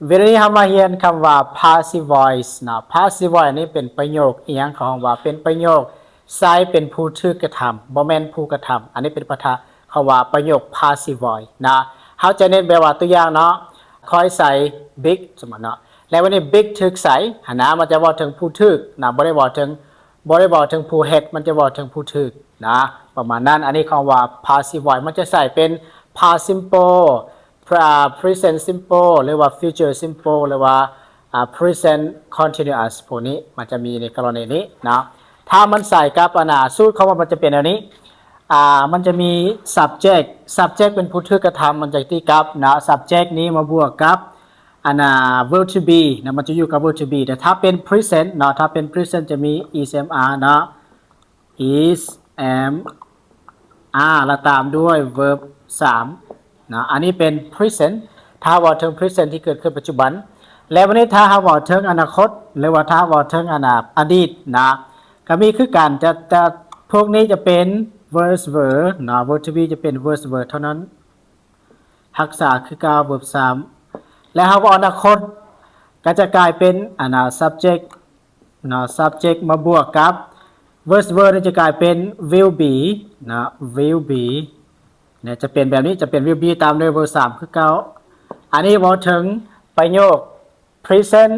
เวลานี้เฮามาเรียนคำว่า passive voice นะ passive voice นี้เป็นประโยคอีหยังของว่าเป็นประโยคใช้เป็นผู้ถูกกระทำบ่แม่นผู้กระทำอันนี้เป็นประธานคำว่าประโยค passive voice นะเฮาจะเน้นแบบว่าตัวอย่างเนาะคอยใส่ big สมมุติเนาะแล้ววันนี้ big ถูกใส่หันหน้ามันจะเว้าถึงผู้ถูกนะบ่ได้เว้าถึงผู้เฮ็ดมันจะเว้าถึงผู้ถูกนะประมาณนั้นอันนี้คำว่า passive voice มันจะใส่เป็น past simple present simple หรือว่า future simple หรือว่าpresent continuous พวกนี้มันจะมีในกรณีนี้นะถ้ามันใส่กับสูตรคำว่ามันจะเป็นอันนี้มันจะมี subject เป็นผู้ถูกกระทำมันจะที่กับนะ subject นี้มาบวกกับverb to be นะมันจะอยู่กับ verb to be แต่ถ้าเป็น present นะถ้าเป็น present จะมี is am are นะ is am are แล้วตามด้วย verb 3นะอันนี้เป็น present ถ้าว่าถึง present ที่เกิดขึ้นปัจจุบันและวันนี้ถ้าว่าถึงอนาคตหรือว่าถ้าว่าถึงอดีตนะก็มีคือกันจะพวกนี้จะเป็น verse verb นะ verb to be จะเป็น verse verb เท่านั้นรักษาคือการ verb 3และว่าอนาคตก็จะกลายเป็นsubject นะ subject มาบวกกับ verse verb จะกลายเป็น will be นะ will beเนี่ยจะเป็นแบบนี้จะเป็น will be ตามด้วย verb 3คือเก่าอันนี้เว้าถึงประโยค present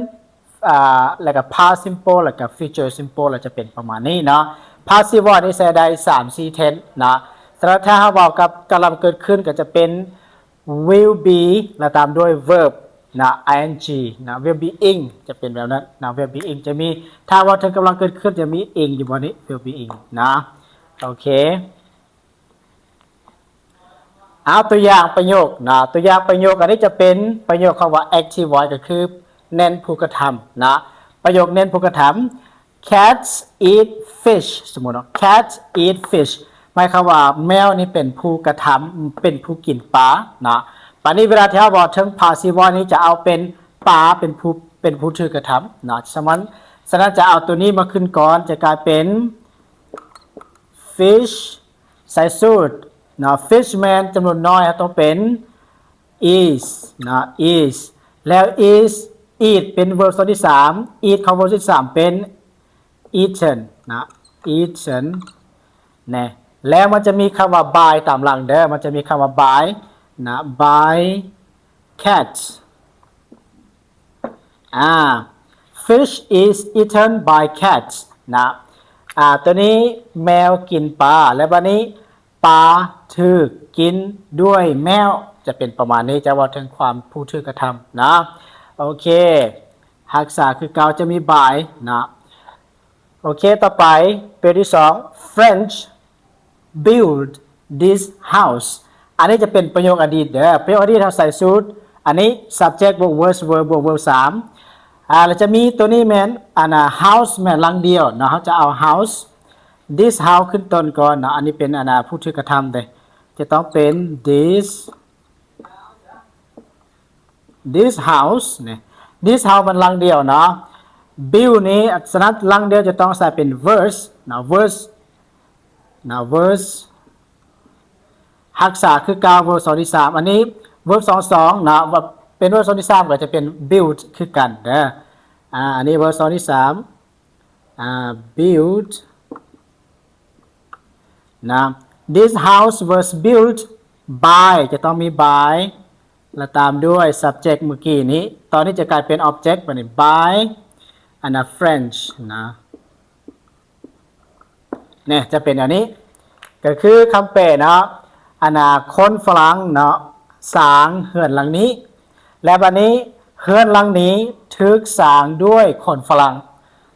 แล้วก็ past simple แล้วก็ future simple แล้วจะเป็นประมาณนี้เนาะ passive voice นี่ใช้ได้ 3-4 tense นะสำหรับถ้าเฮาเว้ากับกำลังเกิดขึ้นก็จะเป็น will be แล้วตามด้วย verb นะ ing นะ will being จะเป็นแบบนั้นนะ will being จะมีถ้าว่าถึงกำลังเกิดขึ้นจะมี ing อยู่บนนี้ will being นะโอเคเอาตัวอย่างประโยคนะตัวอย่างประโยคอันนี้จะเป็นประโยคคำว่า active voice ก็คือเน้นผู้กระทำนะประโยคเน้นผู้กระทำ cats eat fish สมมุติว่า cats eat fish หมายความว่าแมวนี่เป็นผู้กระทำเป็นผู้กินปลานะปานนี้เวลาที่เราบอกถึง passive voice นี้จะเอาเป็นปลาเป็นผู้ถูกกระทำนะฉะนั้นจะเอาตัวนี้มาขึ้นก่อนจะกลายเป็น fish ใส่สูตรนะ fishman จำนวนน้อยต้องเป็น is นะ is แล้ว is eat เป็น verb ส่วนที่3 eat คำ verb ที่3เป็น eaten นะ eaten นะแล้วมันจะมีคำว่า by ตามหลังเด้อมันจะมีคำว่า by นะ by cats fish is eaten by cats นะตัวนี้แมวกินปลาและบัดนี้ปลาถูกกินด้วยแมวจะเป็นประมาณนี้จะว่าถึงความผู้ถูกกระทำนะโอเครักษาคือเก่าจะมี by นะโอเคต่อไปประโยคที่2 French build this house อันนี้จะเป็นประโยคอดีตเด้อประโยคอดีตเราใส่สูตรอันนี้ subject บวก verb บวก verb 3แล้วจะมีตัวนี้แม่นhouse แม่นหลังเดียวเนาะเราจะเอา house this house ขึ้นต้นก่อนเนาะอันนี้เป็นผู้ถูกกระทำเด้จะต้องเป็น this house เนี่ย this house มันหลังเดียวเนาะ build นี้สนับหลังเดียวจะต้องใส่เป็น verse เนาะ verse รักษาคือการ verb 2ที่3อันนี้ verb 2 เนาะว่าเป็น verb 2ที่3ก็จะเป็น build คือกันเด้ออันนี้ verb 2ที่3build นะ this house was built by จะต้องมี by แล้วตามด้วย subject เมื่อกี้นี้ตอนนี้จะกลายเป็น object ไปนี่ by French นะเนี่ยจะเป็นอันนี้ก็คือคำแปลเนาะคนฝรั่งเนาะสร้างเรือนหลังนี้และบัดนี้เรือนหลังนี้ถูกสร้างด้วยคนฝรั่ง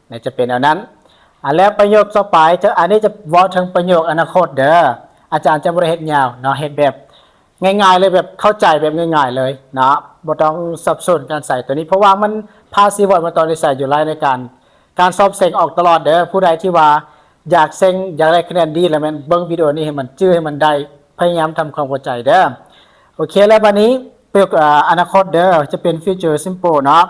เนี่ยจะเป็นอันนั้นแล้วประโยคต่อไปอันนี้จะเว้าถึงประโยคอนาคตเด้ออาจารย์จะบ่ได้เฮ็ดยาวเนาะเฮ็ดแบบง่ายๆเลยแบบเข้าใจแบบง่ายๆเลยเนาะบ่ต้องสับสนการใส่ตัวนี้เพราะว่ามัน passive voice มันตอนที่ใส่อยู่หลายในการสอบเซ็งออกตลอดเด้อผู้ใดที่ว่าอยากเซ็งอยากได้คะแนนดีแล้วมันเบิ่งวิดีโอนี้ให้มันจื้อให้มันได้พยายามทำความเข้าใจเด้อโอเคแล้วบัดนี้ประโยคอนาคตเด้อจะเป็น future simple เนาะ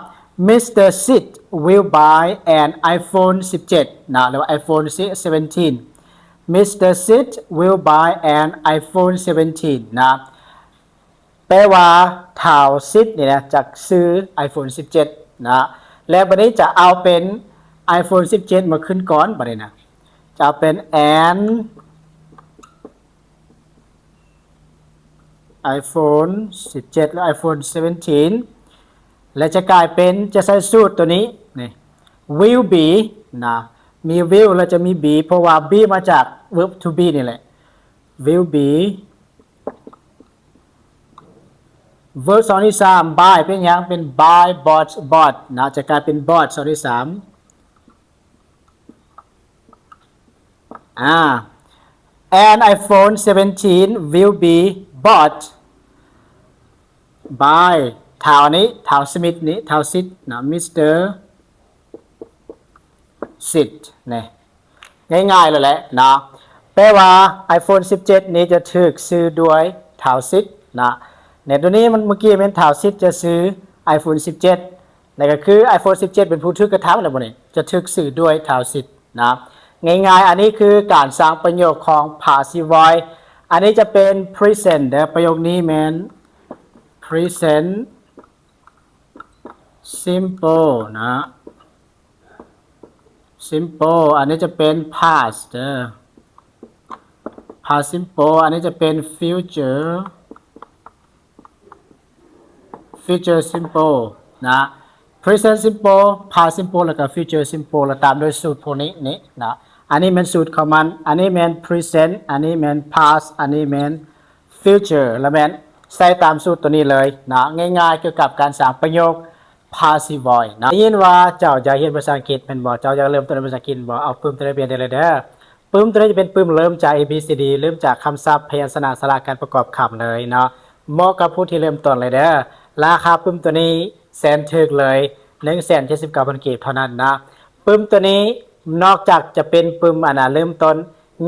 Mr. Sid will buy an iPhone 17 นะหรือว่า iPhone 17 Mr. Sid will buy an iPhone 17 นะ แปลว่าถ่าวซิดเนี่ยนะจะซื้อ iPhone 17 นะและบัดนี้จะเอาเป็น iPhone 17 มาขึ้นก่อนบัดนี้นะจะเอาเป็น and iPhone 17 และ iPhone 17 และจะกลายเป็นจะใส่สูตรตัวนี้นี่ will be นะมี will แล้วจะมี be เพราะว่า be มาจาก verb to be นี่แหละ will be verb 2ที่3 by เป็นอย่างเป็น by bought นะจะกลายเป็น bought 2ที่3and iPhone 17 will be bought by ทาวนี้ทาวสมิธนี้ทาวซิดนะมิสเตอร์ซิดเนี่ยง่ายๆเลยแหละนะแปลว่า iPhone 17 นี้จะถูกซื้อด้วยทาวซิดนะในตัวนี้มันเมื่อกี้เป็นทาวซิดจะซื้อ iPhone 17นั่นก็คือ iPhone 17 เป็นผู้ถูกกระทำอะไรบ่นี่จะถูกซื้อด้วยทาวซิดนะง่ายๆอันนี้คือการสร้างประโยคของ passive voice อันนี้จะเป็น present เด้อประโยคนี้แมน present simple นะ simple อันนี้จะเป็น past เด้อ past simple อันนี้จะเป็น future simple นะ present simple past simple แล้วก็ future simple แล้วตามด้วยสูตรพวกนี้นะอันนี้เป็นสูตรของมันอันนี้เป็น present อันนี้เป็น past อันนี้เป็น future แล้วเป็นใส่ตามสูตรตัวนี้เลยนะง่ายๆเกี่ยวกับการสร้างประโยค passive voice นะได้ยินว่าเจ้าอยากเรียนภาษาอังกฤษเป็นบ่เจ้าอยากเริ่มต้นภาษาอังกฤษบ่เอาปึ้มตัวนี้เปลี่ยนได้เลยเด้อปึ้มตัวนี้จะเป็นปึ้มเริ่มจาก ABCD เริ่มจากคำศัพท์พยัญชนะสระการประกอบคำเลยเนาะเหมาะกับผู้ที่เริ่มต้นเลยเด้อราคาปึ้มตัวนี้แสนถูกเลย179,000 กีบเท่านั้นนะปึ้มตัวนี้นอกจากจะเป็นปึ้มเริ่มต้น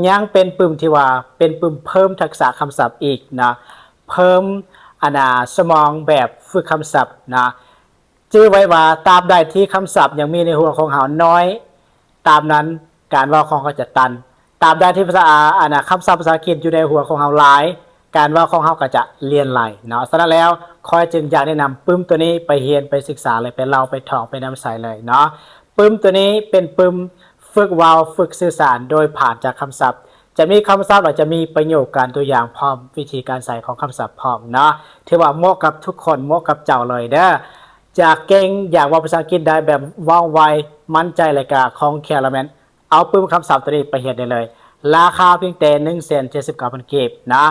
ยังเป็นปึ้มที่ว่าเป็นปึ้มเพิ่มทักษะคำศัพท์อีกนะเพิ่มสมองแบบฝึกคำศัพท์นะชื่อไว้ว่าตราบใดที่คำศัพท์ยังมีในหัวของเราน้อยตามนั้นการเว้าของเขาจะตันตามใดที่ภาษาคำศัพท์ภาษาอังกฤษอยู่ในหัวของเราหลายการเว้าของเราก็จะเรียนไหลเนาะฉะนั้นแล้วคอยจึงอยากแนะนำปึ้มตัวนี้ไปเรียนไปศึกษาเลยไปเล่าไปท่องไปนำใส่เลยเนาะปึ้มตัวนี้เป็นปึ้มฝึกเว้าฝึกสื่อสารโดยผ่านจากคำศัพท์จะมีคำศัพท์หรือจะมีประโยคการตัวอย่างพร้อมวิธีการใส่ของคำศัพท์พร้อมเนาะถือว่าเหมาะกับทุกคนเหมาะกับเจ้าเลยเด้อจากเก่งอยากว่าภาษาอังกฤษได้แบบว่องไวมั่นใจเลยกะของแคลแมนเอาปึ้มคำศัพท์ตัวนี้ไปเฮ็ดได้เลยราคาเพียงแต่179,000 กีบนะ